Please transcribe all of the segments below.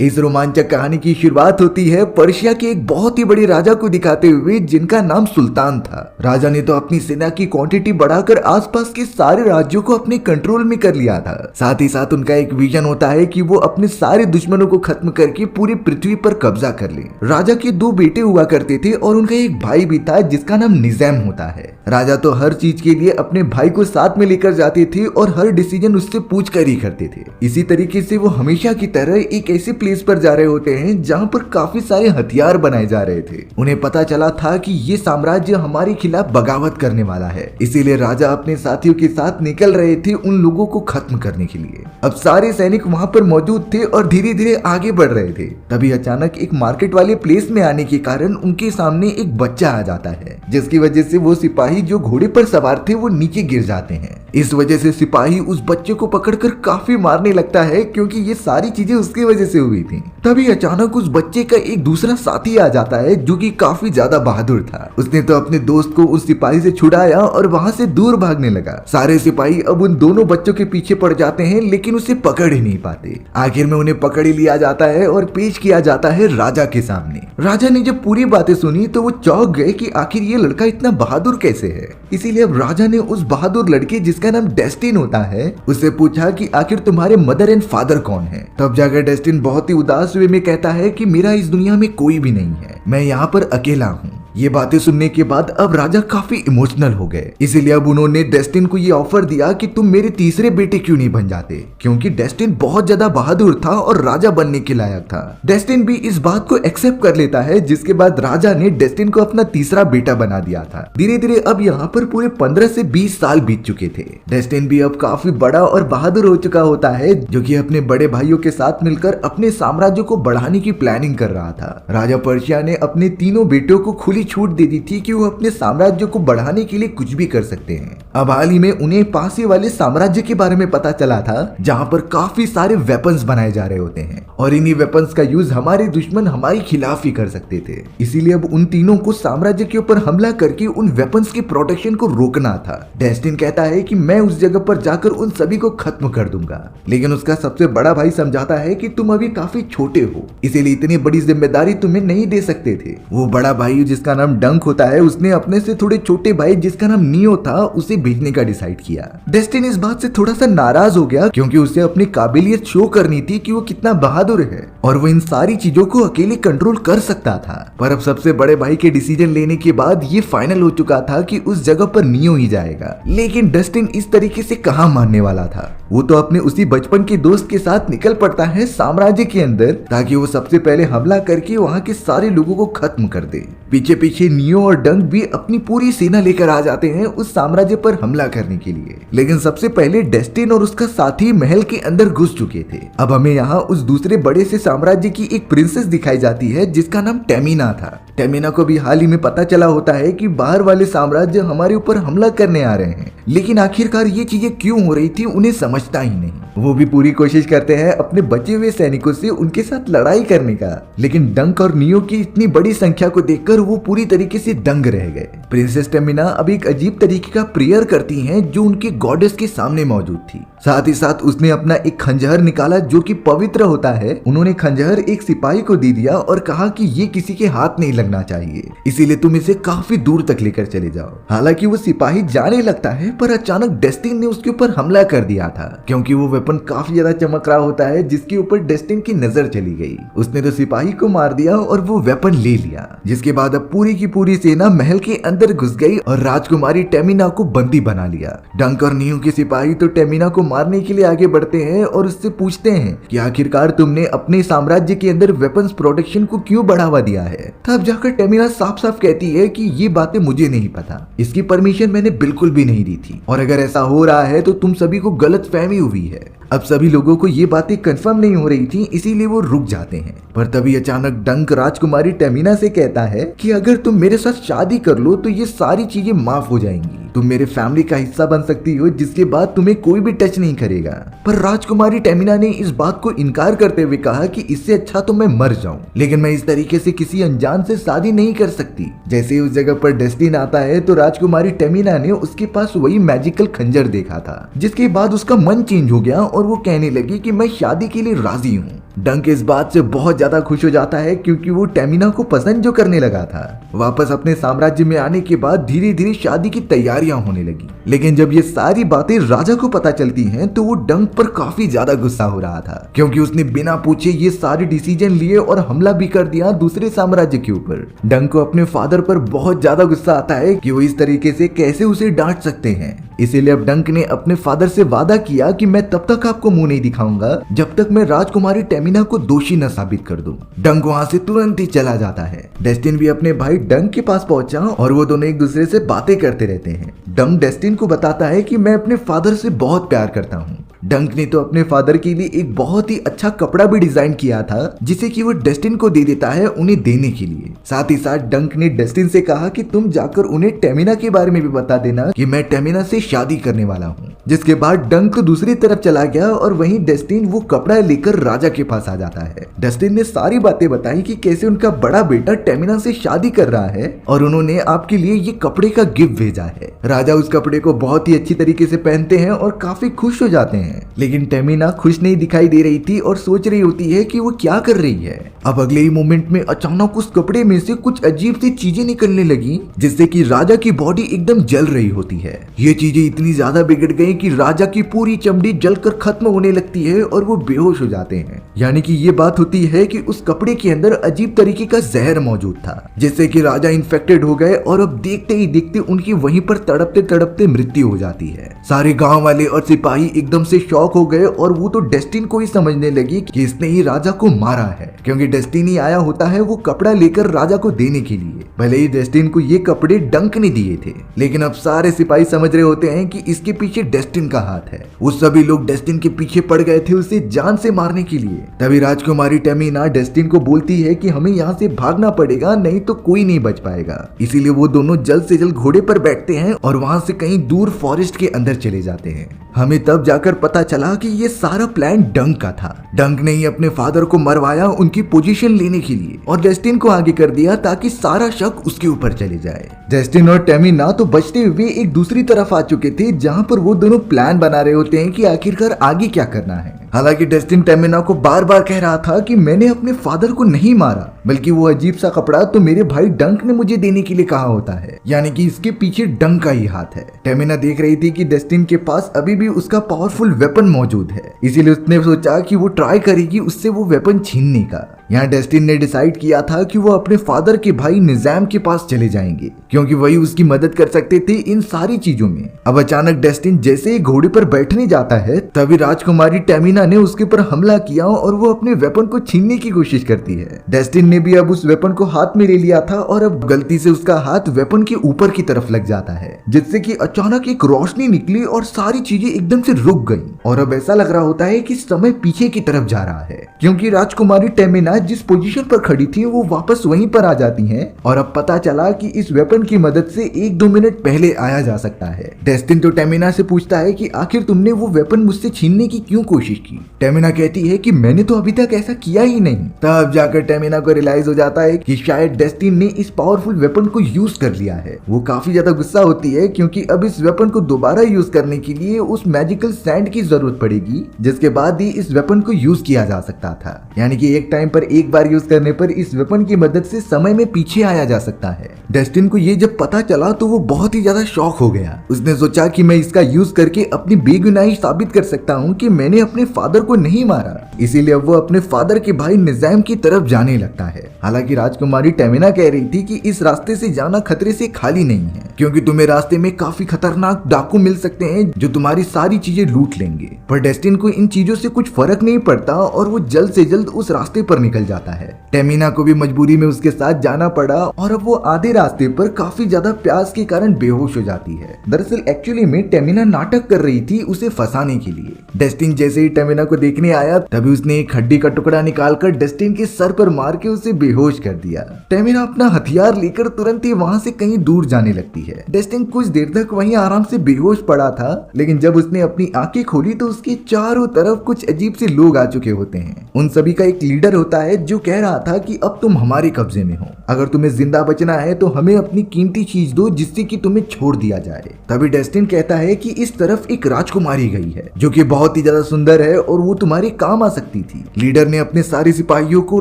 इस रोमांचक कहानी की शुरुआत होती है पर्शिया के एक बहुत ही बड़े राजा को दिखाते हुए जिनका नाम सुल्तान था। राजा ने तो अपनी सेना की क्वांटिटी बढ़ाकर आसपास के सारे राज्यों को अपने कंट्रोल में कर लिया था। साथ ही साथ उनका एक विजन होता है कि वो अपने सारे दुश्मनों को खत्म करके पूरी पृथ्वी पर कब्जा कर ले। राजा के 2 बेटे हुआ करते थे और उनका एक भाई भी था जिसका नाम निज़ाम होता है। राजा तो हर चीज के लिए अपने भाई को साथ में लेकर जाते थे और हर डिसीजन उससे पूछ कर ही करते थे। इसी तरीके से वो हमेशा की तरह एक ऐसे प्लेस पर जा रहे होते हैं जहाँ पर काफी सारे हथियार बनाए जा रहे थे। उन्हें पता चला था कि ये साम्राज्य हमारे खिलाफ बगावत करने वाला है, इसीलिए राजा अपने साथियों के साथ निकल रहे थे उन लोगों को खत्म करने के लिए। अब सारे सैनिक वहाँ पर मौजूद थे और धीरे धीरे आगे बढ़ रहे थे। तभी अचानक एक मार्केट वाले प्लेस में आने के कारण उनके सामने एक बच्चा आ जाता है, जिसकी वजह से वो सिपाही जो घोड़े पर सवार थे वो नीचे गिर जाते हैं। इस वजह से सिपाही उस बच्चे को पकड़कर काफी मारने लगता है क्योंकि ये सारी चीजें उसकी वजह से हुई थी। तभी अचानक उस बच्चे का एक दूसरा साथी आ जाता है जो कि काफी ज्यादा बहादुर था। उसने तो अपने दोस्त को उस सिपाही से छुड़ाया और वहां से दूर भागने लगा। सारे सिपाही अब उन दोनों बच्चों के पीछे पड़ जाते हैं लेकिन उसे पकड़ ही नहीं पाते। आखिर में उन्हें पकड़ ही लिया जाता है और पेश किया जाता है राजा के सामने। राजा ने जब पूरी बातें सुनी तो वो चौंक गए कि आखिर ये लड़का इतना बहादुर कैसे है। इसीलिए अब राजा ने उस बहादुर लड़के जिसका नाम डेस्टिन होता है उससे पूछा कि आखिर तुम्हारे मदर एंड फादर कौन है। तब जाकर डेस्टिन बहुत ही उदास वे में कहता है कि मेरा इस दुनिया में कोई भी नहीं है, मैं यहाँ पर अकेला हूँ। ये बातें सुनने के बाद अब राजा काफी इमोशनल हो गए, इसीलिए अब उन्होंने डेस्टिन को ये ऑफर दिया कि तुम मेरे तीसरे बेटे क्यों नहीं बन जाते, क्योंकि डेस्टिन बहुत ज्यादा बहादुर था और राजा बनने के लायक था। डेस्टिन भी इस बात को एक्सेप्ट कर लेता है, जिसके बाद राजा ने डेस्टिन को अपना तीसरा बेटा बना दिया था। धीरे धीरे अब यहाँ पर पूरे 15 से 20 साल बीत चुके थे। डेस्टिन भी अब काफी बड़ा और बहादुर हो चुका होता है, जो कि अपने बड़े भाइयों के साथ मिलकर अपने साम्राज्य को बढ़ाने की प्लानिंग कर रहा था। राजा पर्शिया ने अपने तीनों बेटों को खुली छूट दे दी थी कि वो अपने साम्राज्य को बढ़ाने के लिए कुछ भी कर सकते हैं। अब हाल ही में उन्हें पास ही वाले साम्राज्य के बारे में पता चला था जहां पर काफी सारे वेपन्स बनाए जा रहे होते हैं और इन्हीं वेपन्स का यूज हमारे दुश्मन हमारे खिलाफ ही कर सकते थे। इसीलिए अब उन तीनों को साम्राज्य के ऊपर हमला करके उन वेपन्स की प्रोटेक्शन को रोकना था। डेस्टिन कहता है कि मैं उस जगह पर जाकर उन सभी को खत्म कर दूंगा, लेकिन उसका सबसे बड़ा भाई समझाता है कि तुम अभी काफी छोटे हो, इसीलिए इतनी बड़ी जिम्मेदारी तुम्हें नहीं दे सकते थे। वो बड़ा भाई जिसका नाम डंक होता है उसने अपने से थोड़े छोटे भाई जिसका नाम नियो था उसे भेजने का डिसाइड किया। डेस्टिन इस बात से थोड़ा सा नाराज हो गया क्योंकि उसे अपनी काबिलियत शो करनी थी कि वो कितना बहादुर है और वो इन सारी चीजों को अकेले कंट्रोल कर सकता था। पर अब सबसे बड़े भाई के डिसीजन लेने के बाद ये फाइनल हो चुका था कि उस जगह पर नियो ही जाएगा, लेकिन डेस्टिन इस तरीके से कहाँ मानने वाला था। वो तो अपने उसी बचपन के दोस्त के साथ निकल पड़ता है साम्राज्य के अंदर ताकि वो सबसे पहले हमला करके वहाँ के सारे लोगों को खत्म कर दे। पीछे पीछे नियो और डंक भी अपनी पूरी सेना लेकर आ जाते हैं उस साम्राज्य पर हमला करने के लिए, लेकिन सबसे पहले डेस्टिन और उसका साथी महल के अंदर घुस चुके थे। अब हमें यहाँ उस दूसरे बड़े से साम्राज्य की एक प्रिंसेस दिखाई जाती है जिसका नाम टेमिना था। टेमिना को भी हाल ही में पता चला होता है कि बाहर वाले साम्राज्य हमारे ऊपर हमला करने आ रहे हैं, लेकिन आखिरकार ये चीजें क्यों हो रही थी उन्हें समझता ही नहीं। वो भी पूरी कोशिश करते हैं अपने बचे हुए सैनिकों से उनके साथ लड़ाई करने का, लेकिन डंक और नियो की इतनी बड़ी संख्या को देखकर वो पूरी तरीके से दंग रह गए। प्रिंसेस टेमिना अब एक अजीब तरीके का प्रेयर करती हैं जो उनके गॉडेस के सामने मौजूद थी। साथ ही साथ उसने अपना एक खंजर निकाला जो कि पवित्र होता है। उन्होंने खंजर एक सिपाही को दे दिया और कहा कि ये किसी के हाथ नहीं लगना चाहिए, इसीलिए तुम इसे काफी दूर तक लेकर चले जाओ। हालांकि वो सिपाही जाने लगता है पर अचानक डेस्टिन ने उसके ऊपर हमला कर दिया था क्योंकि वो वेपन काफी ज्यादा चमक रहा होता है जिसके ऊपर डेस्टिन की नजर चली गई। उसने तो सिपाही को मार दिया और वो वेपन ले लिया, जिसके बाद अब पूरी की पूरी सेना महल के अंदर घुस गई और राजकुमारी टेमिना को बंदी बना लिया। डंक और नियो के सिपाही तो टेमिना को मारने के लिए आगे बढ़ते हैं और उससे पूछते हैं कि आखिरकार तुमने अपने साम्राज्य के अंदर वेपन्स प्रोटेक्शन को क्यों बढ़ावा दिया है। तब जाकर टेमिना साफ साफ कहती है कि ये बातें मुझे नहीं पता, इसकी परमिशन मैंने बिल्कुल भी नहीं दी थी और अगर ऐसा हो रहा है तो तुम सभी को गलत फहमी हुई है। अब सभी लोगों को ये बातें कंफर्म नहीं हो रही थी, इसीलिए वो रुक जाते हैं। पर तभी अचानक डंक राजकुमारी टेमिना से कहता है कि अगर तुम मेरे साथ शादी कर लो तो ये सारी चीजें माफ हो जाएंगी, तुम मेरे फैमिली का हिस्सा बन सकती हो जिसके बाद तुम्हें कोई भी टच नहीं करेगा। पर राजकुमारी टेमिना ने इस बात को इनकार करते हुए कहा कि इससे अच्छा तो मैं मर जाऊं, लेकिन मैं इस तरीके से किसी अनजान से शादी नहीं कर सकती। जैसे उस जगह पर डेस्टिन आता है तो राजकुमारी टेमिना ने उसके पास वही मैजिकल खंजर देखा था, जिसके बाद उसका मन चेंज हो गया और वो कहने लगी कि मैं शादी के लिए राजी हूँ। डंक इस बात से बहुत ज्यादा खुश हो जाता है क्योंकि वो टेमिना को पसंद जो करने लगा था। वापस अपने साम्राज्य में आने के बाद धीरे धीरे शादी की तैयारियां होने लगी। लेकिन जब ये सारी बातें राजा को पता चलती हैं तो वो डंक पर काफी ज्यादा गुस्सा हो रहा था क्योंकि उसने बिना पूछे ये सारे डिसीजन लिए और हमला भी कर दिया दूसरे साम्राज्य के ऊपर। डंक को अपने फादर पर बहुत ज्यादा गुस्सा आता है कि वो इस तरीके से कैसे उसे डांट सकते हैं। इसीलिए अब डंक ने अपने फादर से वादा किया कि मैं तब तक आपको मुंह नहीं दिखाऊंगा जब तक मैं राजकुमारी टेमिना को दोषी न साबित कर दूं। डंक वहां से तुरंत ही चला जाता है। डेस्टिन भी अपने भाई डंक के पास पहुंचा और वो दोनों एक दूसरे से बातें करते रहते हैं। डंक डेस्टिन को बताता है कि मैं अपने फादर से बहुत प्यार करता हूँ। डंक ने तो अपने फादर के लिए एक बहुत ही अच्छा कपड़ा भी डिजाइन किया था जिसे कि वो डेस्टिन को दे देता है उन्हें देने के लिए। साथ ही साथ डंक ने डेस्टिन से कहा कि तुम जाकर उन्हें टेमिना के बारे में भी बता देना कि मैं टेमिना से शादी करने वाला हूँ। जिसके बाद डंक दूसरी तरफ चला गया और वहीं डेस्टिन वो कपड़ा लेकर राजा के पास आ जाता है। डेस्टिन ने सारी बातें बताई कि कैसे उनका बड़ा बेटा टेमिना से शादी कर रहा है और उन्होंने आपके लिए ये कपड़े का गिफ्ट भेजा है। राजा उस कपड़े को बहुत ही अच्छी तरीके से पहनते हैं और काफी खुश हो जाते हैं। लेकिन टेमिना खुश नहीं दिखाई दे रही थी और सोच रही होती है कि वो क्या कर रही है। अब अगले ही मोमेंट में अचानक उस कपड़े में से कुछ अजीब सी चीजें निकलने लगी जिससे कि राजा की बॉडी एकदम जल रही होती है। ये चीजें इतनी ज्यादा बिगड़ गई कि राजा की पूरी चमड़ी जलकर खत्म होने लगती है और वो बेहोश हो जाते हैं। यानी कि ये बात होती है कि उस कपड़े के अंदर अजीब तरीके का जहर मौजूद था जिससे कि राजा इन्फेक्टेड हो गए और अब देखते ही देखते उनकी वहीं पर तड़पते तड़पते मृत्यु हो जाती है। सारे गांव वाले और सिपाही एकदम से शॉक हो गए और वो तो डेस्टिन को ही समझने लगी कि इसने ही राजा को मारा है क्योंकि डेस्टिन ही आया होता है वो कपड़ा लेकर राजा को देने के लिए। भले ही डेस्टिन को ये कपड़े डंक ने दिए थे लेकिन अब सारे सिपाही समझ रहे होते हैं कि इसके पीछे डेस्टिन का हाथ है। वो सभी लोग डेस्टिन के पीछे पड़ गए थे उसे जान से मारने के लिए। तभी राजकुमारी टेमिना डेस्टिन को बोलती है कि हमें यहाँ से भागना पड़ेगा नहीं तो कोई नहीं बच पाएगा। इसीलिए वो दोनों जल्द से जल्द घोड़े पर बैठते हैं और वहां से कहीं दूर फॉरेस्ट के अंदर चले जाते हैं। हमें तब जाकर पता चला कि ये सारा प्लान डंक का था। डंक ने ही अपने फादर को मरवाया उनकी पोजीशन लेने के लिए और डेस्टिन को आगे कर दिया ताकि सारा शक उसके ऊपर चले जाए। डेस्टिन और टेमिना तो बचते हुए एक दूसरी तरफ आ चुके थे जहां पर वो दोनों प्लान बना रहे होते हैं कि आखिरकार आगे क्या करना है। हालांकि डेस्टिन टेमिना को बार बार कह रहा था कि मैंने अपने फादर को नहीं मारा बल्कि वो अजीब सा कपड़ा तो मेरे भाई डंक ने मुझे देने के लिए कहा होता है, यानी कि इसके पीछे डंक का ही हाथ है। टेमिना देख रही थी कि डेस्टिन के पास अभी भी उसका पावरफुल वेपन मौजूद है, इसीलिए उसने सोचा कि वो ट्राई करेगी उससे वो वेपन छीनने का। यहाँ डेस्टिन ने डिसाइड किया था कि वो अपने फादर के भाई निजाम के पास चले जाएंगे क्योंकि वही उसकी मदद कर सकते थे इन सारी चीजों में। अब अचानक डेस्टिन जैसे ही घोड़े पर बैठने जाता है तभी राजकुमारी टेमिना ने उसके पर हमला किया और वो अपने वेपन को छीनने की कोशिश करती है। डेस्टिन ने भी अब उस वेपन को हाथ में ले लिया था और अब गलती से उसका हाथ वेपन के ऊपर की तरफ लग जाता है जिससे कि अचानक एक रोशनी निकली और सारी चीजें एकदम से रुक गई और अब ऐसा लग रहा होता है कि समय पीछे की तरफ जा रहा है क्योंकि राजकुमारी टेमिना जिस पोजीशन पर खड़ी थी वो वापस वहीं पर आ जाती हैं और अब पता चला कि इस वेपन की मदद से 1-2 मिनट पहले आया जा सकता है। डेस्टिन तो टेमिना से पूछता है कि आखिर तुमने वो वेपन मुझसे छीनने की क्यों कोशिश की। टेमिना कहती है कि मैंने तो अभी तक ऐसा किया ही नहीं। तब जाकर टेमिना को रियलाइज हो जाता है कि शायद डेस्टिन ने इस पावरफुल वेपन को यूज कर लिया है। वो काफी ज्यादा गुस्सा होती है क्योंकि अब इस वेपन को दोबारा यूज करने के लिए उस मैजिकल सैंड की जरूरत पड़ेगी जिसके बाद ही इस वेपन को यूज किया जा सकता था, यानी कि एक टाइम पर एक बार यूज करने पर इस वेपन की मदद से समय में पीछे आया जा सकता है। डेस्टिन को ये जब पता चला तो वो बहुत ही ज्यादा शॉक हो गया। उसने सोचा कि मैं इसका यूज करके अपनी बेगुनाही साबित कर सकता हूँ कि मैंने अपने फादर को नहीं मारा। इसीलिए वो अपने फादर के भाई निजाम की तरफ जाने लगता है। हालांकि राजकुमारी टेमिना कह रही थी कि इस रास्ते से जाना खतरे से खाली नहीं है क्योंकि तुम्हें रास्ते में काफी खतरनाक डाकू मिल सकते हैं जो तुम्हारी सारी चीजें लूट लेंगे। पर डेस्टिन को इन चीजों से कुछ फर्क नहीं पड़ता और वो जल्द से जल्द उस रास्ते पर निकल जाता है। टेमिना को भी मजबूरी में उसके साथ जाना पड़ा और अब वो आधे रास्ते पर काफी ज्यादा प्यास के कारण बेहोश हो जाती है। दरअसल एक्चुअली में टेमिना नाटक कर रही थी उसे फंसाने के लिए। डेस्टिन जैसे ही टेमिना को देखने आया तभी उसने एक हड्डी का टुकड़ा निकालकर डेस्टिन के सर पर मार के उसे बेहोश कर दिया। टेमिना अपना हथियार लेकर तुरंत ही वहां से कहीं दूर जाने लगती है। डेस्टिन कुछ देर तक वहीं आराम से बेहोश पड़ा था लेकिन जब उसने अपनी आंखें खोली तो उसके चारों तरफ कुछ अजीब से लोग आ चुके होते हैं। उन सभी का एक लीडर होता है जो कह रहा था कि अब तुम हमारे कब्जे में हो, अगर तुम्हें जिंदा बचना है तो हमें अपनी कीमती चीज दो जिससे कि तुम्हें छोड़ दिया जाए। तभी डेस्टिन कहता है कि इस तरफ एक राजकुमारी गई है जो कि बहुत बहुत ही ज्यादा सुंदर है और वो तुम्हारे काम आ सकती थी। लीडर ने अपने सारे सिपाहियों को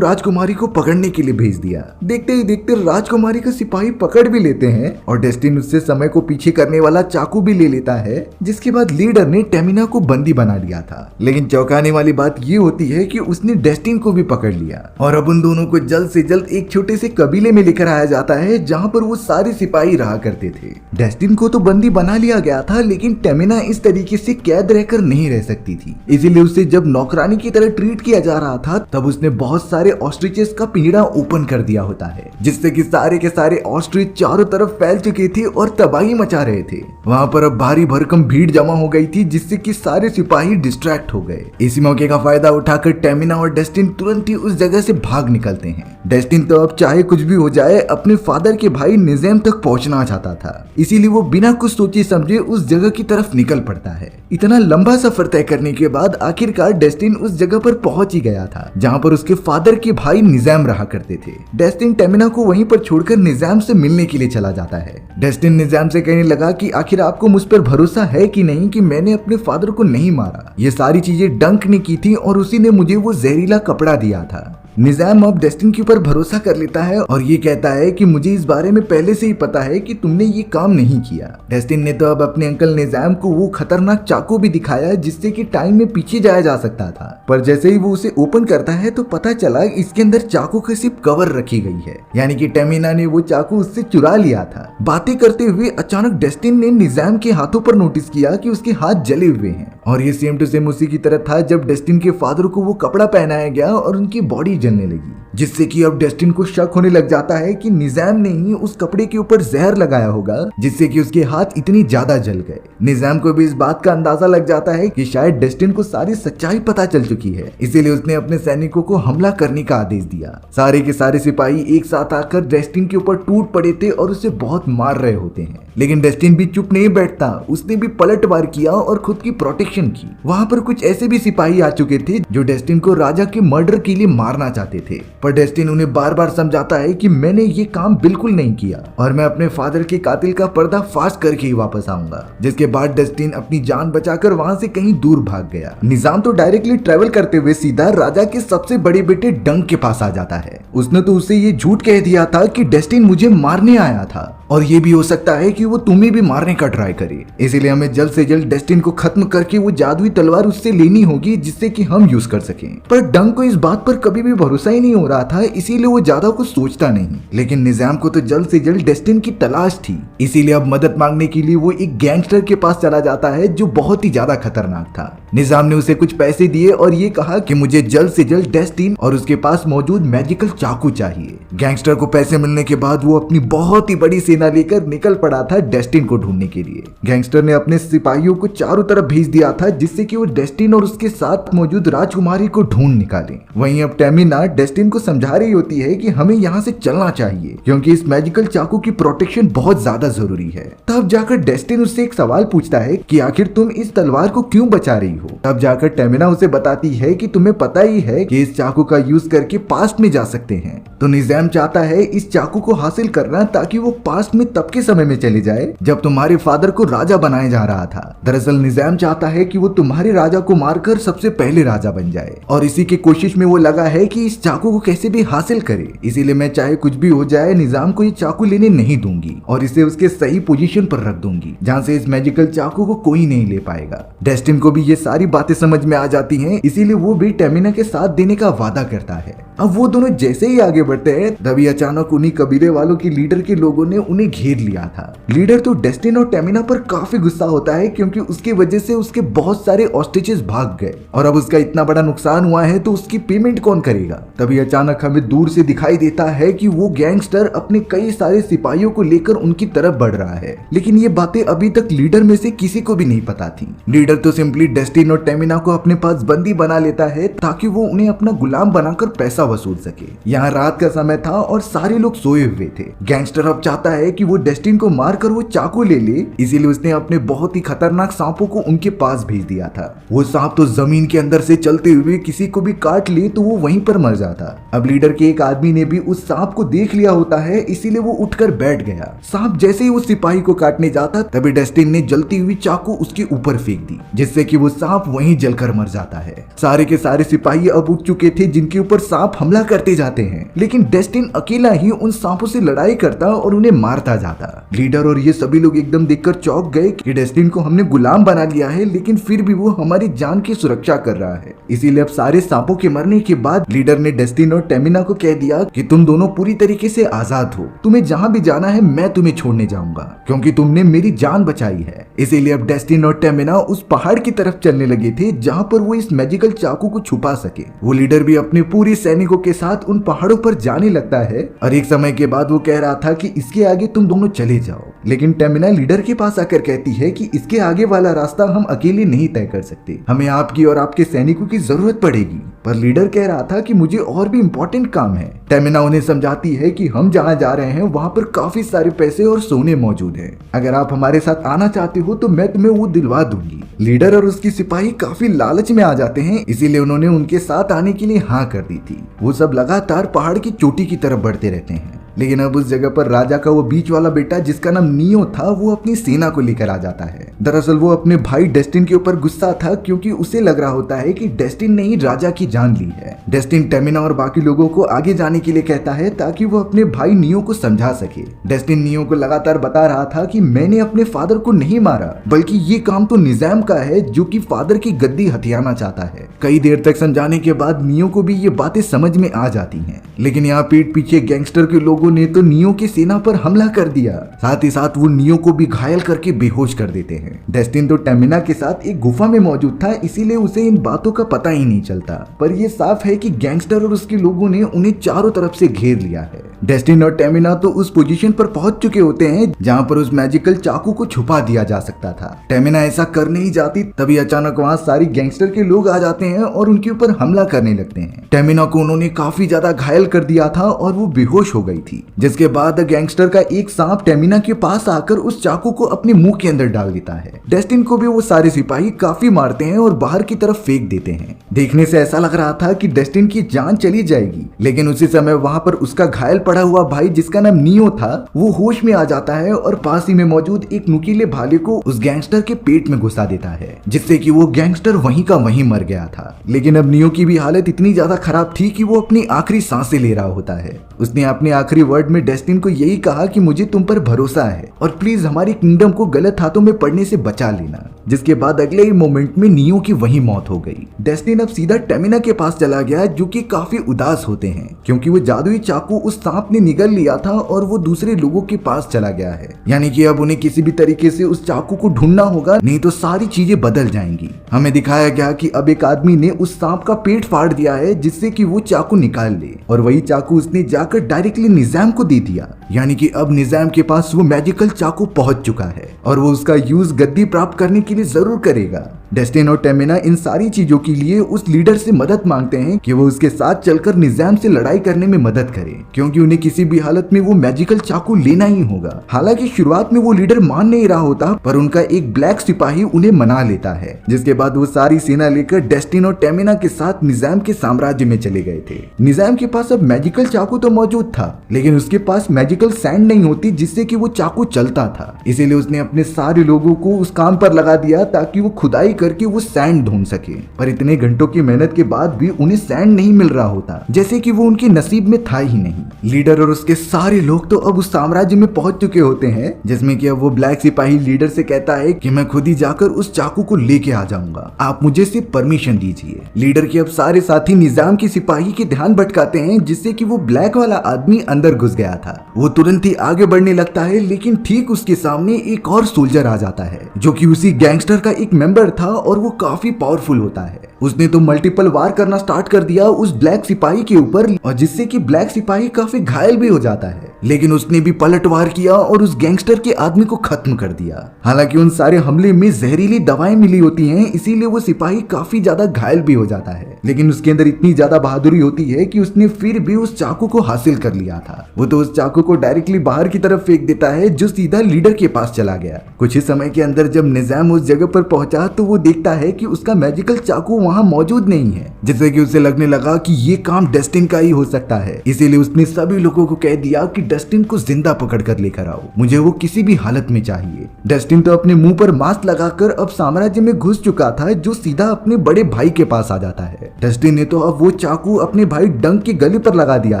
राजकुमारी को पकड़ने के लिए भेज दिया। देखते ही देखते राजकुमारी को सिपाही पकड़ भी लेते हैं और डेस्टिन उससे समय को पीछे करने वाला चाकू भी ले लेता है, जिसके बाद लीडर ने टेमिना को बंदी बना लिया था। लेकिन चौंकाने वाली बात ये होती है कि उसने डेस्टिन को भी पकड़ लिया और अब उन दोनों को जल्द से जल्द एक छोटे से कबीले में लेकर आया जाता है जहाँ पर वो सारे सिपाही रहा करते थे। डेस्टिन को तो बंदी बना लिया गया था, लेकिन टेमिना इस तरीके से कैद रहकर नहीं रह सकती थी, इसीलिए उसे जब नौकरानी की तरह ट्रीट किया जा रहा था तब उसने बहुत सारे ऑस्ट्रिचेस का पिंजरा ओपन कर दिया होता है, जिससे कि सारे के सारे ऑस्ट्रिच चारों तरफ फैल चुके थे और तबाही मचा रहे थे। वहाँ पर अब भारी भरकम भीड़ जमा हो गई थी, जिससे कि सारे सिपाही डिस्ट्रैक्ट हो गए। इसी मौके का फायदा उठाकर टेमिना और डेस्टिन तुरंत ही उस जगह से भाग निकलते हैं। डेस्टिन तो अब चाहे कुछ भी हो जाए अपने फादर के भाई निज़ाम तक पहुंचना चाहता था, इसीलिए वो बिना कुछ सोचे समझे उस जगह की तरफ निकल पड़ता है। इतना लंबा सफर तय करने के बाद आखिरकार डेस्टिन उस जगह पर पहुंच ही गया था जहाँ पर उसके फादर के भाई निज़ाम रहा करते थे। डेस्टिन टेमिना को वहीं पर छोड़कर निज़ाम से मिलने के लिए चला जाता है। डेस्टिन निज़ाम से कहने लगा कि आखिर आपको मुझ पर भरोसा है कि नहीं कि मैंने अपने फादर को नहीं मारा। ये सारी चीजें डंक ने की थी और उसी ने मुझे वो जहरीला कपड़ा दिया था। निज़ाम अब डेस्टिन के ऊपर भरोसा कर लेता है और ये कहता है कि मुझे इस बारे में पहले से ही पता है कि तुमने ये काम नहीं किया। डेस्टिन ने तो अब अपने अंकल निज़ाम को वो खतरनाक चाकू भी दिखाया जिससे कि टाइम में पीछे जाया जा सकता था, पर जैसे ही वो उसे ओपन करता है तो पता चला इसके अंदर चाकू की सिर्फ कवर रखी गई है, यानी कि टेमिना ने वो चाकू उससे चुरा लिया था। बातें करते हुए अचानक डेस्टिन ने निज़ाम के हाथों पर नोटिस किया कि उसके हाथ जले हुए हैं और ये सेम टू सेम उसी की तरह था जब डेस्टिन के फादर को वो कपड़ा पहनाया गया और उनकी बॉडी जलने लगी, जिससे कि अब डेस्टिन को शक होने लग जाता है कि निज़ाम ने ही उस कपड़े के ऊपर जहर लगाया होगा जिससे कि उसके हाथ इतनी ज्यादा जल गए। निज़ाम को भी इस बात का अंदाजा लग जाता है कि शायद डेस्टिन को सारी सच्चाई पता चल चुकी है, इसीलिए उसने अपने सैनिकों को हमला करने का आदेश दिया। सारे के सारे सिपाही एक साथ आकर डेस्टिन के ऊपर टूट पड़े थे और उसे बहुत मार रहे होते हैं, लेकिन डेस्टिन भी चुप नहीं बैठता। उसने भी पलटवार किया और खुद की प्रोटेक्शन की। वहाँ पर कुछ ऐसे भी सिपाही आ चुके थे जो डेस्टिन को राजा के मर्डर के लिए मारना चाहते थे, पर डेस्टिन उन्हें बार बार समझाता है कि मैंने ये काम बिल्कुल नहीं किया और मैं अपने फादर के कातिल का पर्दाफाश करके ही वापस आऊंगा। जिसके बाद डेस्टिन अपनी जान बचाकर वहाँ से कहीं दूर भाग गया। निज़ाम तो डायरेक्टली ट्रेवल करते हुए सीधा राजा के सबसे बड़े बेटे डंक के पास आ जाता है। उसने तो उसे ये झूठ कह दिया था कि डेस्टिन मुझे मारने आया था और ये भी हो सकता है कि वो तुम्हें भी मारने का ट्राई करे, इसीलिए हमें जल्द से जल्द डेस्टिन को खत्म करके वो जादुई तलवार उससे लेनी होगी जिससे कि हम यूज कर सकें। पर डंक को इस बात पर कभी भी भरोसा ही नहीं हो रहा था, इसीलिए वो ज्यादा कुछ सोचता नहीं। लेकिन निज़ाम को तो जल्द से जल्द डेस्टिन की तलाश थी, इसीलिए अब मदद मांगने के लिए वो एक गैंगस्टर के पास चला जाता है जो बहुत ही ज्यादा खतरनाक था। निज़ाम ने उसे कुछ पैसे दिए और ये कहा कि मुझे जल्द से जल्द डेस्टिन और उसके पास मौजूद मैजिकल चाकू चाहिए। गैंगस्टर को पैसे मिलने के बाद वो अपनी बहुत ही बड़ी सेना लेकर निकल पड़ा था डेस्टिन को ढूंढने के लिए। गैंगस्टर ने अपने सिपाहियों को चारों तरफ भेज दिया था जिससे कि वो डेस्टिन और उसके साथ मौजूद राजकुमारी को ढूंढ निकाले। वहीं अब टेमिना डेस्टिन को समझा रही होती है कि हमें यहाँ से चलना चाहिए क्योंकि इस मैजिकल चाकू की प्रोटेक्शन बहुत ज्यादा जरूरी है। तब जाकर डेस्टिन उससे एक सवाल पूछता है कि आखिर तुम इस तलवार को क्यों बचा रही हो। तब जाकर टेमिना उसे बताती है कि तुम्हें पता ही है कि इस चाकू का यूज करके पास्ट में जा सकते हैं, तो निज़ाम चाहता है इस चाकू को हासिल करना ताकि वो पास्ट में तब के समय में चले जाए जब तुम्हारे फादर को राजा बनाया जा रहा था। दरअसल निज़ाम चाहता है कि वो तुम्हारे राजा को मारकर सबसे पहले राजा बन जाए और इसी की कोशिश में वो लगा है कि इस चाकू को कैसे भी हासिल करे। इसीलिए मैं चाहे कुछ भी हो जाए निज़ाम को ये चाकू लेने नहीं दूंगी और इसे उसके सही पोजीशन पर रख दूंगी जहाँ से इस मैजिकल चाकू को कोई नहीं ले पाएगा। डेस्टिन को भी ये सारी बातें समझ में आ जाती हैं, इसीलिए वो भी टेमिना के साथ देने का वादा करता है। अब वो दोनों जैसे ही आगे बढ़ते हैं तभी अचानक उन्हीं कबीले वालों की लीडर के लोगों ने उन्हें घेर लिया था। लीडर तो डेस्टिन और टेमिना पर काफी गुस्सा होता है क्योंकि उसके वजह से उसके बहुत सारे ऑस्ट्रिचेस भाग गए और अब उसका इतना बड़ा नुकसान हुआ है तो उसकी पेमेंट कौन करेगा। तभी अचानक हमें दूर से दिखाई देता है कि वो गैंगस्टर अपने कई सारे सिपाहियों को लेकर उनकी तरफ बढ़ रहा है, लेकिन ये बातें अभी तक लीडर में से किसी को भी नहीं पता थी। लीडर तो सिंपली डेस्टिन और टेमिना को अपने पास बंदी बना लेता है ताकि वो उन्हें अपना गुलाम बनाकर पैसा वसूल सके। यहाँ रात का समय था और सारे लोग सोए हुए थे। गैंगस्टर अब चाहता है कि वो डेस्टिन को मारकर वो चाकू ले ले, इसीलिए उसने अपने बहुत ही खतरनाक सांपों को उनके पास भेज दिया था। वो सांप तो जमीन के अंदर से चलते हुए किसी को भी काट ले तो वो वहीं पर मर जाता। अब लीडर के एक आदमी ने भी उस सांप को देख लिया होता है, इसीलिए वो उठकर बैठ गया। सांप जैसे ही उस सिपाही को काटने जाता तभी डेस्टिन ने जलती हुई चाकू उसके ऊपर फेंक दी जिससे कि वो सांप सांप वहीं जलकर मर जाता है। सारे के सारे सिपाही अब उठ चुके थे जिनके ऊपर सांप हमला करते जाते हैं, लेकिन डेस्टिन अकेला ही उन सांपों से लड़ाई करता और उन्हें मारता जाता। लीडर और ये सभी लोग एकदम देखकर चौंक गए कि डेस्टिन को हमने गुलाम बना लिया है, लेकिन फिर भी वो हमारी जान की सुरक्षा कर रहा है। इसीलिए अब सारे सांपों के मरने के बाद लीडर ने डेस्टिन और टेमिना को कह दिया कि तुम दोनों पूरी तरीके से आजाद हो, तुम्हें जहां भी जाना है मैं तुम्हें छोड़ने जाऊंगा, क्योंकि तुमने मेरी जान बचाई है। इसीलिए अब डेस्टिन और टेमिना उस पहाड़ की तरफ चलने लगे थे जहां पर वो इस मैजिकल चाकू को छुपा सके। वो लीडर भी अपने पूरे सैनिकों के साथ उन पहाड़ों पर जाने लगता है और एक समय के बाद वो कह रहा था कि इसके आगे तुम दोनों चले जाओ, लेकिन टेमिना लीडर के पास आकर कहती है कि इसके आगे वाला रास्ता हम अकेले नहीं तय कर सकते, हमें आपकी और आपके सैनिकों की जरूरत पड़ेगी। पर लीडर कह रहा था कि मुझे और भी इम्पोर्टेंट काम है। टेमिना उन्हें समझाती है कि हम जहाँ जा रहे हैं वहाँ पर काफी सारे पैसे और सोने मौजूद हैं, अगर आप हमारे साथ आना चाहते हो तो मैं तुम्हें वो दिलवा दूंगी। लीडर और उसकी सिपाही काफी लालच में आ जाते हैं, इसीलिए उन्होंने उनके साथ आने के लिए हाँ कर दी थी। वो सब लगातार पहाड़ की चोटी की तरफ बढ़ते रहते हैं, लेकिन अब उस जगह पर राजा का वो बीच वाला बेटा जिसका नाम नियो था वो अपनी सेना को लेकर आ जाता है। दरअसल वो अपने भाई डेस्टिन के ऊपर गुस्सा था क्योंकि उसे लग रहा होता है कि डेस्टिन ने ही राजा की जान ली है। डेस्टिन टेमिना और बाकी लोगों को आगे जाने के लिए कहता है ताकि वो अपने भाई नियो को समझा सके। डेस्टिन नियो को लगातार बता रहा था कि मैंने अपने फादर को नहीं मारा, बल्कि ये काम तो निजाम का है जो कि फादर की गद्दी हथियाना चाहता है। कई देर तक समझाने के बाद नियो को भी ये बातें समझ में आ जाती हैं, लेकिन यहाँ पीठ पीछे गैंगस्टर के लोगों ने तो नियो की सेना पर हमला कर दिया। साथ ही साथ वो नियो को भी घायल करके बेहोश कर देते हैं। डेस्टिन तो टेमिना के साथ एक गुफा में मौजूद था, इसीलिए उसे इन बातों का पता ही नहीं चलता। पर ये साफ है कि गैंगस्टर और उसके लोगों ने उन्हें चारों तरफ से घेर लिया है। डेस्टिन और टेमिना तो उस पोजीशन पर पहुंच चुके होते हैं जहां पर उस मैजिकल चाकू को छुपा दिया जा सकता था। टेमिना ऐसा कर नहीं जाती, तभी अचानक वहां सारी गैंगस्टर के लोग आ जाते हैं और उनके ऊपर हमला करने लगते हैं। टेमिना को उन्होंने काफी ज्यादा घायल कर दिया था और वो बेहोश हो गई थी, जिसके बाद गैंगस्टर का एक सांप टेमिना के पास आकर उस चाकू को अपने मुंह के अंदर डाल देता है। डेस्टिन को भी वो सारे सिपाही काफी मारते हैं और बाहर की तरफ फेंक देते हैं। देखने से ऐसा लग रहा था कि डेस्टिन की जान चली जाएगी, लेकिन उसी समय वहां पर उसका घायल पड़ा हुआ भाई जिसका नाम नियो था वो होश में आ जाता है और पास ही में मौजूद एक नुकीले भाले को उस गैंगस्टर के पेट में घुसा देता है, जिससे कि वो गैंगस्टर वहीं का वहीं मर गया था। लेकिन अब नियो की भी हालत इतनी ज्यादा खराब थी कि वो अपनी आखिरी सांसें ले रहा होता है। उसने अपने आखिरी वर्ड में डेस्टिन को यही कहा कि मुझे तुम पर भरोसा है और प्लीज हमारी किंगडम को गलत हाथों में पड़ने से बचा लेना। जिसके बाद अगले ही मोमेंट में नियो की वही मौत हो गई। डेस्टिन अब सीधा टेमिना के पास चला गया जो कि काफी उदास होते हैं क्योंकि वो जादुई चाकू उस सांप ने निगल लिया था और वो दूसरे लोगों के पास चला गया है। यानी कि अब उन्हें किसी भी तरीके से उस चाकू को ढूंढना होगा, नहीं तो सारी चीजें बदल जाएंगी। हमें दिखाया गया कि अब एक आदमी ने उस सांप का पेट फाड़ दिया है जिससे कि वो चाकू निकाल ले, और वही चाकू उसने जाकर डायरेक्टली निजाम को दे दिया। यानी कि अब निजाम के पास वो मैजिकल चाकू पहुंच चुका है और वो उसका यूज गद्दी प्राप्त करने के लिए जरूर करेगा। डेस्टिन और टेमिना इन सारी चीजों के लिए उस लीडर से मदद मांगते हैं कि वो उसके साथ चलकर निजाम से लड़ाई करने में मदद करे, क्योंकि उन्हें किसी भी हालत में वो मैजिकल चाकू लेना ही होगा। हालांकि शुरुआत में वो लीडर मान नहीं रहा होता, पर उनका एक ब्लैक सिपाही उन्हें मना लेता है, जिसके बाद वो सारी सेना लेकर डेस्टिन और टेमिना के साथ निजाम के साम्राज्य में चले गए थे। निजाम के पास अब मैजिकल चाकू तो मौजूद था, लेकिन उसके पास मैजिकल सैंड नहीं होती जिससे कि वो चाकू चलता था। इसीलिए उसने अपने सारे लोगों को उस काम पर लगा दिया ताकि वो खुदाई करके वो सैंड ढूंढ सके। पर इतने घंटों की मेहनत के बाद भी उन्हें सैंड नहीं मिल रहा होता, जैसे कि वो उनके नसीब में था ही नहीं। लीडर और उसके सारे लोग तो अब उस साम्राज्य में पहुंच चुके होते हैं, जिसमें कि अब वो ब्लैक सिपाही लीडर से कहता है कि मैं खुद ही जाकर उस चाकू को लेके आ जाऊंगा, आप मुझे सिर्फ परमिशन दीजिए। लीडर के अब सारे साथी निजाम के सिपाही के ध्यान भटकाते हैं, जिससे कि वो ब्लैक वाला आदमी अंदर घुस गया था। वो तुरंत ही आगे बढ़ने लगता है, लेकिन ठीक उसके सामने एक और सोल्जर आ जाता है जो कि उसी गैंगस्टर का एक मेंबर था और वो काफी पावरफुल होता है। उसने तो मल्टीपल वार करना स्टार्ट कर दिया उस ब्लैक सिपाही के ऊपर, और जिससे कि ब्लैक सिपाही काफी घायल भी हो जाता है। लेकिन उसने भी पलटवार किया और उस गैंगस्टर के आदमी को खत्म कर दिया। हालांकि उन सारे हमले में जहरीली दवाएं मिली होती हैं, इसीलिए वो सिपाही काफी ज्यादा घायल भी हो जाता है। लेकिन उसके अंदर इतनी ज्यादा बहादुरी होती है कि उसने फिर भी उस चाकू को हासिल कर लिया था। वो तो उस चाकू को डायरेक्टली बाहर की तरफ फेंक देता है, जो सीधा लीडर के पास चला गया। कुछ ही समय के अंदर जब निजाम उस जगह पर पहुंचा तो वो देखता है कि उसका मैजिकल चाकू वहां मौजूद नहीं है, जिससे कि उसे लगने लगा कि ये काम डेस्टिन का ही हो सकता है। इसीलिए उसने सभी लोगों को कह दिया कि डस्टिन को जिंदा पकड़ कर लेकर आओ, मुझे वो किसी भी हालत में चाहिए। डस्टिन तो अपने मुंह पर मास्क लगाकर अब साम्राज्य में घुस चुका था, जो सीधा अपने बड़े भाई के पास आ जाता है। डस्टिन ने तो अब वो चाकू अपने भाई डंक के गले पर लगा दिया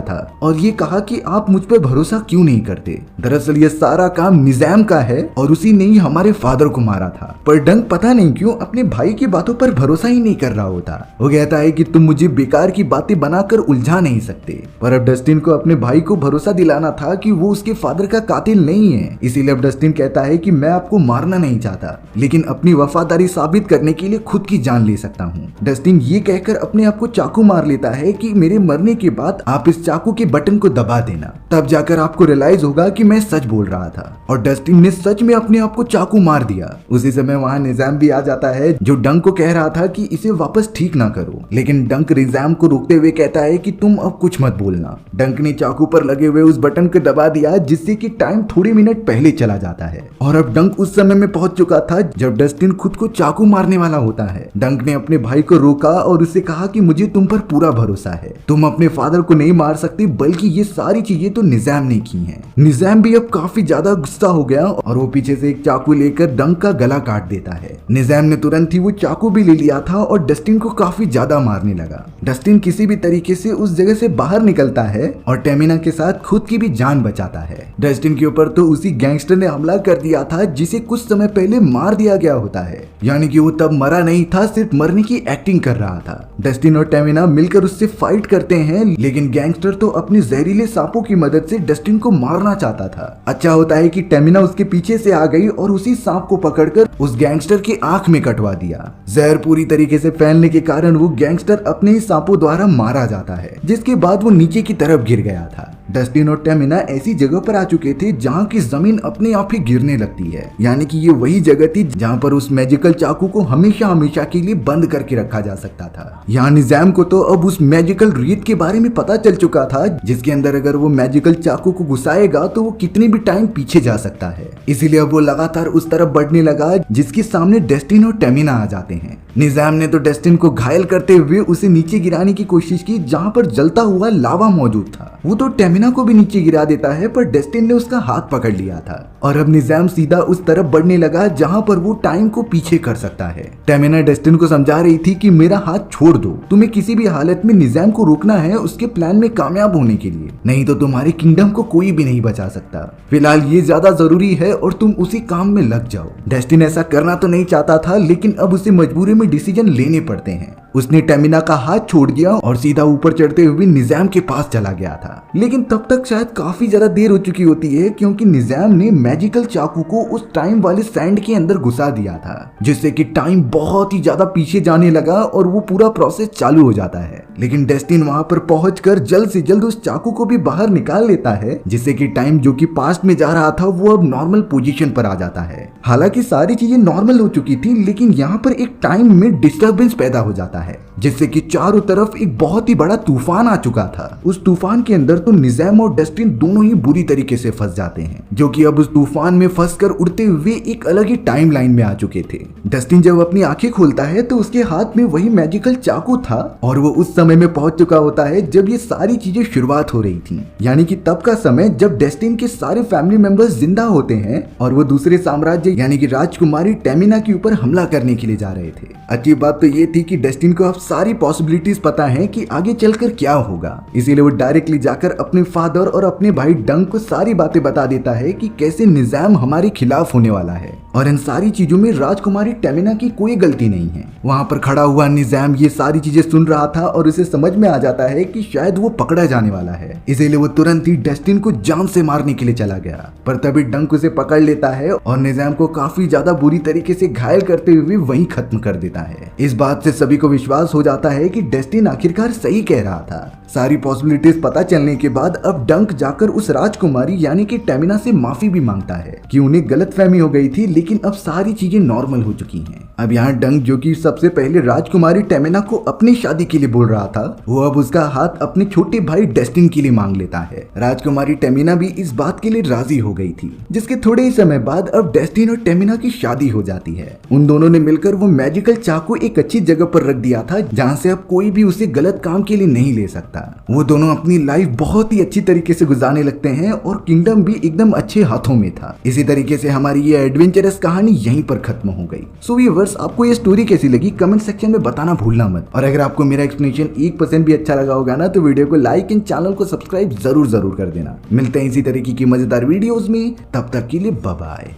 था और ये कहा कि आप मुझ पर भरोसा क्यों नहीं करते। दरअसल ये सारा काम निजाम का है और उसी ने ही हमारे फादर को मारा था। पर डंक पता नहीं क्यों अपने भाई की बातों पर भरोसा ही नहीं कर रहा होता। वो कहता है कि तुम मुझे बेकार की बातें बनाकर उलझा नहीं सकते। पर अब डस्टिन को अपने भाई को भरोसा दिलाना था कि वो उसके फादर का कातिल नहीं है। इसीलिए अब डस्टिन कहता है कि मैं आपको मारना नहीं चाहता, लेकिन अपनी वफादारी साबित करने के लिए खुद की जान ले सकता हूँ। डस्टिन ये कहकर अपने आप को चाकू मार लेता है कि मेरे मरने के बाद आप इस चाकू के बटन को दबा देना, तब जाकर आपको रियलाइज होगा कि मैं सच बोल रहा था। और डस्टिन ने सच में अपने आप को चाकू मार दिया। उसी समय वहाँ निजाम भी आ जाता है, जो डंक को कह रहा था कि इसे वापस ठीक ना करो, लेकिन डंक निजाम को रोकते हुए कहता है कि तुम अब कुछ मत बोलना। डंक ने चाकू पर लगे हुए उस बटन को दबा दिया, जिससे कि टाइम थोड़ी मिनट पहले चला जाता है। और अब डंक उस समय में पहुंच चुका था जब डस्टिन खुद को चाकू मारने वाला होता है। डंक ने अपने भाई को रोका और उससे कहा कि मुझे तुम पर पूरा भरोसा है, तुम अपने फादर को नहीं मार सकते, बल्कि ये सारी चीजें तो निजाम ने की हैं। निजाम भी अब काफी ज्यादा गुस्सा हो गया और वो पीछे से एक चाकू लेकर डंक का गला काट देता है। निजाम ने तुरंत ही वो चाकू भी ले लिया था और डस्टिन को काफी ज्यादा मारने लगा। डस्टिन किसी भी तरीके से उस जगह से बाहर निकलता है और टेमिना के साथ खुद की भी जान बचाता है। डस्टिन के ऊपर तो उसी गैंगस्टर ने हमला कर दिया था जिसे कुछ समय पहले मार दिया गया होता है, यानी कि वो तब मरा नहीं था, सिर्फ मरने की एक्टिंग कर रहा था। डस्टिन और टेमिना मिलकर उससे फाइट करते हैं, लेकिन गैंगस्टर तो अपने जहरीले सांपों की मदद से डस्टिन को मारना चाहता था। अच्छा होता है कि टेमिना उसके पीछे से आ गई और उसी सांप को पकड़कर उस गैंगस्टर की आंख में कटवा दिया। जहर पूरी तरीके से फैलने के कारण वो गैंगस्टर अपने ही सांपों द्वारा मारा जाता है, जिसके बाद वो नीचे की तरफ गिर गया था। डस्टिन और टेमिना ऐसी जगह पर आ चुके थे जहाँ की जमीन अपने आप ही गिरने लगती है, यानी कि ये वही जगह थी जहाँ पर उस मैजिकल चाकू को हमेशा हमेशा के लिए बंद करके रखा जा सकता था। यहाँ निजाम को तो अब उस मैजिकल रेत के बारे में पता चल चुका था, जिसके अंदर अगर वो मैजिकल चाकू को घुसाएगा तो वो कितने भी टाइम पीछे जा सकता है। इसीलिए अब वो लगातार उस तरफ बढ़ने लगा, जिसके सामने डस्टिन और टेमिना आ जाते हैं। निजाम ने तो डस्टिन को घायल करते हुए उसे नीचे गिराने की कोशिश की, जहाँ पर जलता हुआ लावा मौजूद था। वो तो टेमिना को भी नीचे गिरा देता है, पर डस्टिन ने उसका हाथ पकड़ लिया था और अब निजाम सीधा उस तरफ बढ़ने लगा जहाँ पर वो टाइम को पीछे कर सकता है। टेमिना डस्टिन को समझा रही थी कि मेरा हाथ छोड़ दो, तुम्हें किसी भी हालत में निजाम को रोकना है उसके प्लान में कामयाब होने के लिए, नहीं तो तुम्हारे किंगडम को कोई भी नहीं बचा सकता। फिलहाल ये ज्यादा जरूरी है और तुम उसी काम में लग जाओ। डस्टिन ऐसा करना तो नहीं चाहता था, लेकिन अब उसे मजबूरी में डिसीजन लेने पड़ते हैं। उसने टेमिना का हाथ छोड़ दिया और सीधा ऊपर चढ़ते हुए निजाम के पास चला गया था, लेकिन तब तक शायद काफी ज्यादा देर हो चुकी होती है, क्योंकि निजाम ने मैजिकल चाकू को उस टाइम वाले सैंड के अंदर घुसा दिया था, जिससे कि टाइम बहुत ही ज्यादा पीछे जाने लगा और वो पूरा प्रोसेस चालू हो जाता है। लेकिन डस्टिन वहां पर पहुंचकर जल्द से जल्द उस चाकू को भी बाहर निकाल लेता है, जिससे कि टाइम जो कि पास्ट में जा रहा था वो अब नॉर्मल पोजीशन पर आ जाता है। हालांकि सारी चीजें नॉर्मल हो चुकी थी, लेकिन यहाँ पर एक टाइम में डिस्टर्बेंस पैदा हो जाता है, जिससे कि चारों तरफ एक बहुत ही बड़ा तूफान आ चुका था। उस तूफान के अंदर तो निजाम और डस्टिन दोनों ही बुरी तरीके से फंस जाते हैं, जो कि अब उस तूफान में फंसकर उड़ते हुए एक अलग ही टाइम लाइन में आ चुके थे। डस्टिन जब अपनी आंखें खोलता है तो उसके हाथ में वही मैजिकल चाकू था और वो उस समय में पहुंच चुका होता है जब ये सारी चीजें शुरुआत हो रही थी, यानी कि तब का समय जब डस्टिन के सारे फैमिली मेंबर्स जिंदा होते हैं और वो दूसरे साम्राज्य यानी कि राजकुमारी टेमिना के ऊपर हमला करने के लिए जा रहे थे। अच्छी बात तो ये थी कि डस्टिन को अब सारी पॉसिबिलिटीज पता है कि आगे चलकर क्या होगा, इसीलिए वो डायरेक्टली जाकर अपने फादर और अपने भाई डंक को सारी बातें बता देता है कि कैसे निजाम हमारे खिलाफ होने वाला है और इन सारी चीजों में राजकुमारी टेमिना की कोई गलती नहीं है। वहां पर खड़ा हुआ निजाम ये सारी चीजें सुन रहा था और उसे समझ में आ जाता है कि शायद वो पकड़ा जाने वाला है, इसीलिए वो तुरंत ही डस्टिन को जान से मारने के लिए चला गया। पर तभी डंक उसे पकड़ लेता है और निजाम को काफी ज्यादा बुरी तरीके से घायल करते हुए वहीं खत्म कर देता है। इस बात से सभी को विश्वास हो जाता है कि डस्टिन आखिरकार सही कह रहा था। सारी पॉसिबिलिटीज पता चलने के बाद अब डंक जाकर उस राजकुमारी यानी कि टेमिना से माफी भी मांगता है कि उन्हें गलतफहमी हो गई थी, लेकिन अब सारी चीजें नॉर्मल हो चुकी हैं। अब यहाँ डंग जो कि सबसे पहले राजकुमारी टेमिना को अपनी शादी के लिए बोल रहा था, वो अब उसका हाथ अपने छोटे भाई डेस्टिन के लिए मांग लेता है। राजकुमारी टेमिना भी इस बात के लिए राजी हो गई थी, जिसके थोड़े ही समय बाद अब डेस्टिन और टेमिना की शादी हो जाती है। उन दोनों ने मिलकर वो मैजिकल चाकू एक अच्छी जगह पर रख दिया था, जहाँ से अब कोई भी उसे गलत काम के लिए नहीं ले सकता। वो दोनों अपनी लाइफ बहुत ही अच्छी तरीके से गुजारने लगते हैं और किंगडम भी एकदम अच्छे हाथों में था। इसी तरीके से हमारी ये एडवेंचरस कहानी यहीं पर खत्म हो गई। सो व्यूअर्स, आपको ये स्टोरी कैसी लगी कमेंट सेक्शन में बताना भूलना मत। और अगर आपको मेरा एक्सप्लेनेशन 1% भी अच्छा लगा होगा ना, तो वीडियो को लाइक एंड चैनल को सब्सक्राइब जरूर कर देना। मिलते हैं इसी तरीके की मजेदार वीडियोस में, तब तक के लिए बाय बाय।